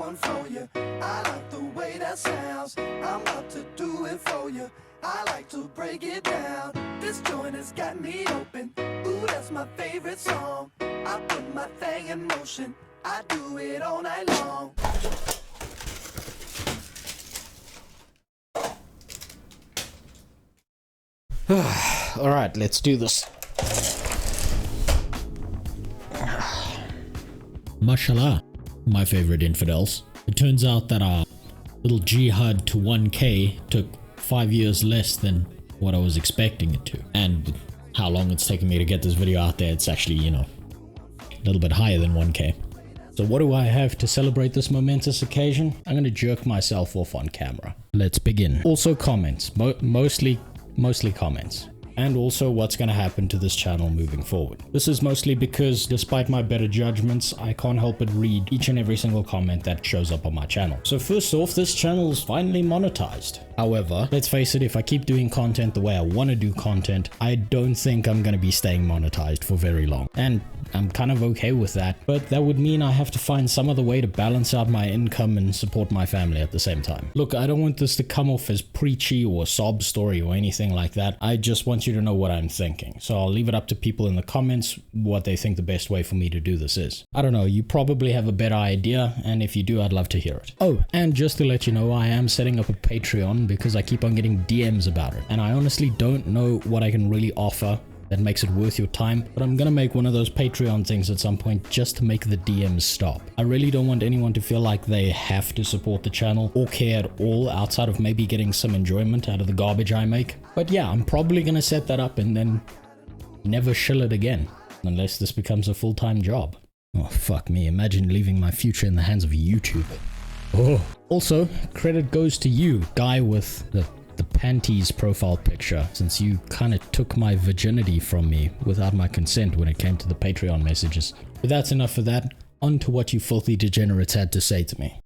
one for you. I like the way that sounds. I'm about to do it for you. I like to break it down. This joint has got me open. Ooh, that's my favorite song. I put my thing in motion. I do it all night long. Alright, let's do this. Mashallah, my favorite infidels. It turns out that our little jihad to 1k took 5 years less than what I was expecting it to. And how long it's taken me to get this video out there, it's actually, you know, a little bit higher than 1k. So what do I have to celebrate this momentous occasion? I'm gonna jerk myself off on camera. Let's begin. Also comments, mostly comments. And also what's going to happen to this channel moving forward. This is mostly because despite my better judgments, I can't help but read each and every single comment that shows up on my channel. So first off, this channel is finally monetized. However, let's face it, if I keep doing content the way I want to do content, I don't think I'm going to be staying monetized for very long. And I'm kind of okay with that, but that would mean I have to find some other way to balance out my income and support my family at the same time. Look, I don't want this to come off as preachy or a sob story or anything like that. I just want you to know what I'm thinking. So I'll leave it up to people in the comments what they think the best way for me to do this is. I don't know, you probably have a better idea, and if you do, I'd love to hear it. Oh, and just to let you know, I am setting up a Patreon because I keep on getting DMs about it, and I honestly don't know what I can really offer that makes it worth your time, but I'm gonna make one of those Patreon things at some point just to make the DMs stop. I really don't want anyone to feel like they have to support the channel or care at all outside of maybe getting some enjoyment out of the garbage I make. But yeah, I'm probably gonna set that up and then never shill it again, unless this becomes a full-time job. Oh, fuck me, imagine leaving my future in the hands of YouTube. Oh. Also, credit goes to you, guy with the panties profile picture, since you kind of took my virginity from me without my consent when it came to the Patreon messages. But that's enough for that. On to what you filthy degenerates had to say to me.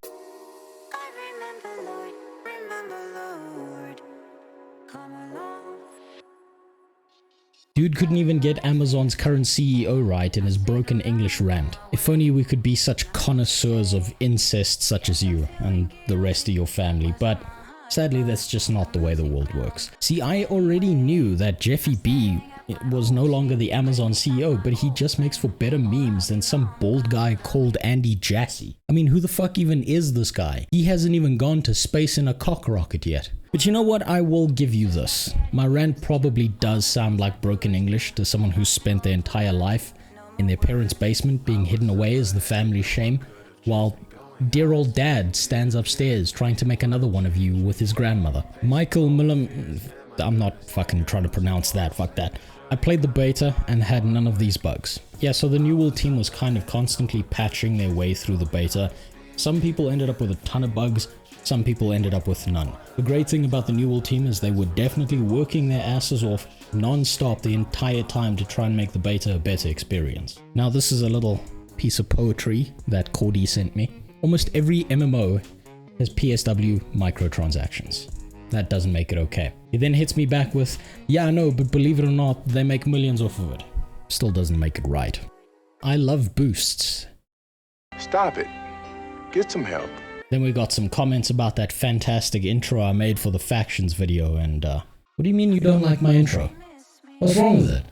Dude couldn't even get Amazon's current CEO right in his broken English rant. If only we could be such connoisseurs of incest such as you and the rest of your family, but sadly, that's just not the way the world works. See, I already knew that Jeffy B was no longer the Amazon CEO, but he just makes for better memes than some bald guy called Andy Jassy. I mean, who the fuck even is this guy? He hasn't even gone to space in a cock rocket yet. But you know what? I will give you this. My rant probably does sound like broken English to someone who's spent their entire life in their parents' basement being hidden away as the family shame, while dear old dad stands upstairs trying to make another one of you with his grandmother. Michael Millam... I'm not fucking trying to pronounce that, fuck that. I played the beta and had none of these bugs. Yeah, so the New World team was kind of constantly patching their way through the beta. Some people ended up with a ton of bugs, some people ended up with none. The great thing about the New World team is they were definitely working their asses off non-stop the entire time to try and make the beta a better experience. Now this is a little piece of poetry that Cordy sent me. Almost every MMO has PSW microtransactions. That doesn't make it okay. He then hits me back with, yeah, I know, but believe it or not, they make millions off of it. Still doesn't make it right. I love boosts. Stop it. Get some help. Then we got some comments about that fantastic intro I made for the factions video, and what do you mean you don't like my intro? What's wrong with it?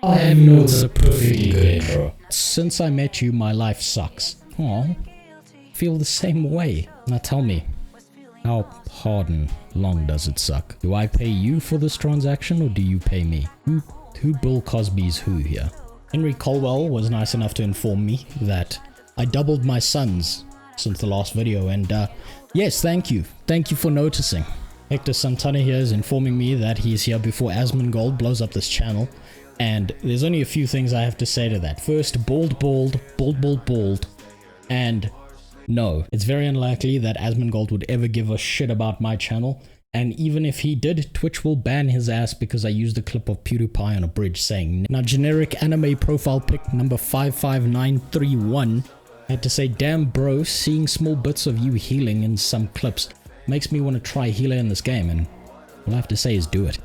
I know it's a perfectly good intro. Since I met you, my life sucks. Aw. Feel the same way. Now tell me, how hard and long does it suck? Do I pay you for this transaction or do you pay me? Who Bill Cosby's who here? Henry Colwell was nice enough to inform me that I doubled my sons since the last video, and yes, thank you for noticing. Hector Santana here is informing me that he's here before Asmongold blows up this channel, and there's only a few things I have to say to that. First, bald, and no, it's very unlikely that Asmongold would ever give a shit about my channel, and even if he did, Twitch will ban his ass because I used a clip of PewDiePie on a bridge saying, now generic anime profile pic number 55931 had to say, damn bro, seeing small bits of you healing in some clips makes me want to try healer in this game, and all I have to say is do it.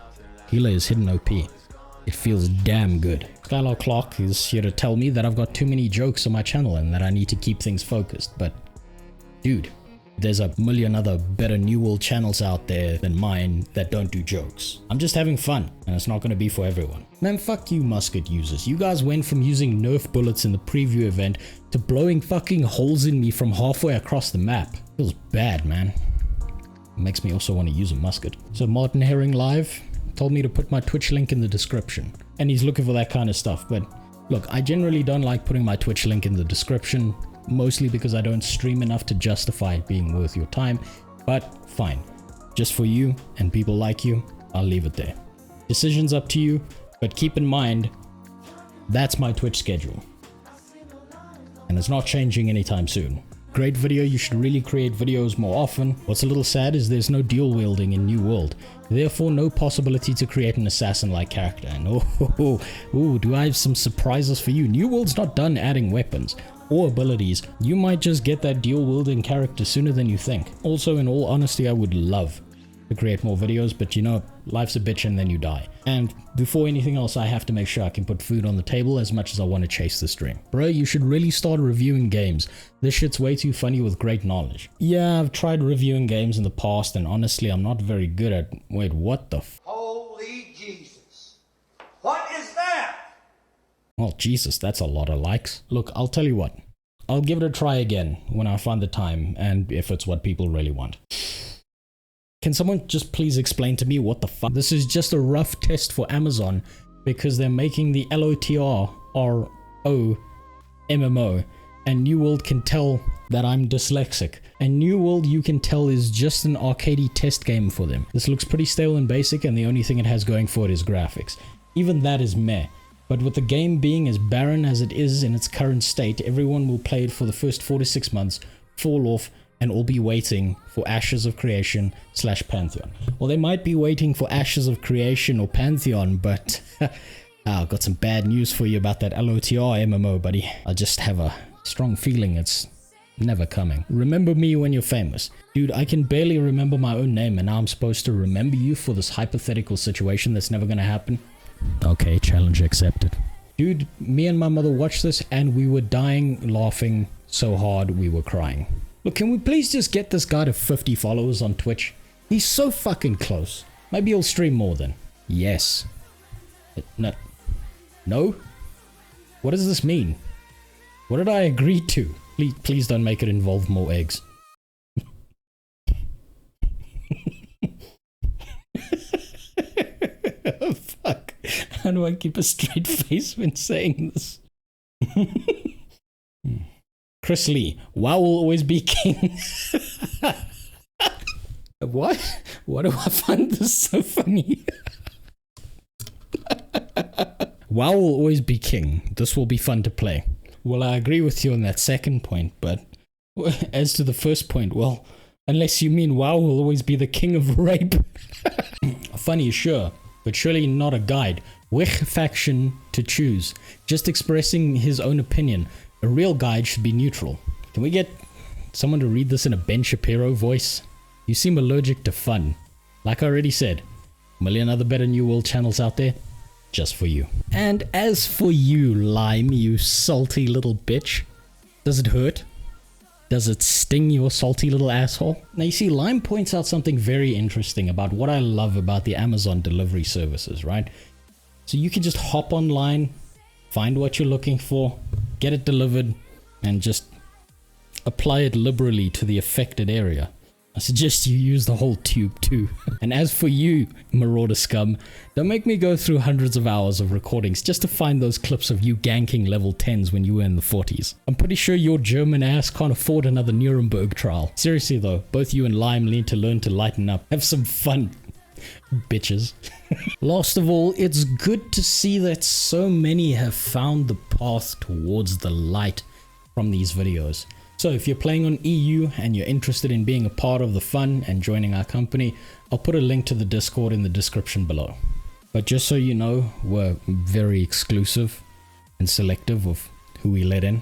Healer is hidden OP. It feels damn good. Skylar Clark is here to tell me that I've got too many jokes on my channel and that I need to keep things focused, but Dude, there's a million other better New World channels out there than mine that don't do jokes. I'm just having fun, and it's not gonna be for everyone. Man, fuck you musket users. You guys went from using Nerf bullets in the preview event to blowing fucking holes in me from halfway across the map. Feels bad, man. Makes me also want to use a musket. So Martin Herring Live told me to put my Twitch link in the description. And he's looking for that kind of stuff. But look, I generally don't like putting my Twitch link in the description, mostly because I don't stream enough to justify it being worth your time. But fine. Just for you and people like you, I'll leave it there. Decision's up to you, but keep in mind, that's my Twitch schedule. And it's not changing anytime soon. Great video, you should really create videos more often. What's a little sad is there's no dual wielding in New World, therefore no possibility to create an assassin-like character. And do I have some surprises for you? New World's not done adding weapons or abilities. You might just get that dual wielding character sooner than you think. Also, in all honesty, I would love to create more videos, but you know, life's a bitch and then you die. And before anything else, I have to make sure I can put food on the table as much as I want to chase this dream. Bro, you should really start reviewing games. This shit's way too funny with great knowledge. Yeah, I've tried reviewing games in the past, and honestly, I'm not very good at... Wait, what the f... Holy Jesus. What is that? Well, Jesus, that's a lot of likes. Look, I'll tell you what. I'll give it a try again when I find the time, and if it's what people really want. Can someone just please explain to me what the fuck? This is just a rough test for Amazon because they're making the LOTR RO MMO, and New World can tell that I'm dyslexic. And New World, you can tell, is just an arcadey test game for them. This looks pretty stale and basic, and the only thing it has going for it is graphics. Even that is meh. But with the game being as barren as it is in its current state, everyone will play it for the first 4 to 6 months, fall off, and all be waiting for Ashes of Creation / Pantheon. Well, they might be waiting for Ashes of Creation or Pantheon, but I've got some bad news for you about that LOTR MMO, buddy. I just have a strong feeling it's never coming. Remember me when you're famous. Dude, I can barely remember my own name, and now I'm supposed to remember you for this hypothetical situation that's never gonna happen? Okay, challenge accepted. Dude, me and my mother watched this, and we were dying laughing so hard we were crying. Look, can we please just get this guy to 50 followers on Twitch? He's so fucking close. Maybe he'll stream more then. Yes. No. No? What does this mean? What did I agree to? Please don't make it involve more eggs. Oh, fuck. How do I keep a straight face when saying this? Chris Lee, WoW will always be king. What? Why do I find this so funny? WoW will always be king. This will be fun to play. Well, I agree with you on that second point, but as to the first point, well, unless you mean WoW will always be the king of rape. Funny, sure, but surely not a guide. Which faction to choose? Just expressing his own opinion. A real guide should be neutral. Can we get someone to read this in a Ben Shapiro voice? You seem allergic to fun. Like I already said, a million other better New World channels out there, just for you. And as for you, Lime, you salty little bitch, does it hurt? Does it sting, your salty little asshole? Now you see, Lime points out something very interesting about what I love about the Amazon delivery services, right? So you can just hop online, find what you're looking for, get it delivered, and just apply it liberally to the affected area. I suggest you use the whole tube too. And as for you, Marauder scum, don't make me go through hundreds of hours of recordings just to find those clips of you ganking level 10s when you were in the 40s. I'm pretty sure your German ass can't afford another Nuremberg trial. Seriously though, both you and Lime need to learn to lighten up. Have some fun, bitches. Last of all, it's good to see that so many have found the path towards the light from these videos. So if you're playing on EU and you're interested in being a part of the fun and joining our company, I'll put a link to the Discord in the description below. But just so you know, we're very exclusive and selective of who we let in.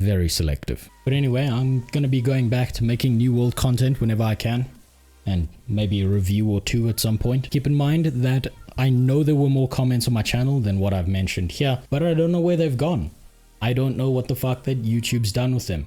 Very selective. But anyway, I'm going to be going back to making New World content whenever I can. And maybe a review or two at some point. Keep in mind that I know there were more comments on my channel than what I've mentioned here, but I don't know where they've gone. I don't know what the fuck that YouTube's done with them.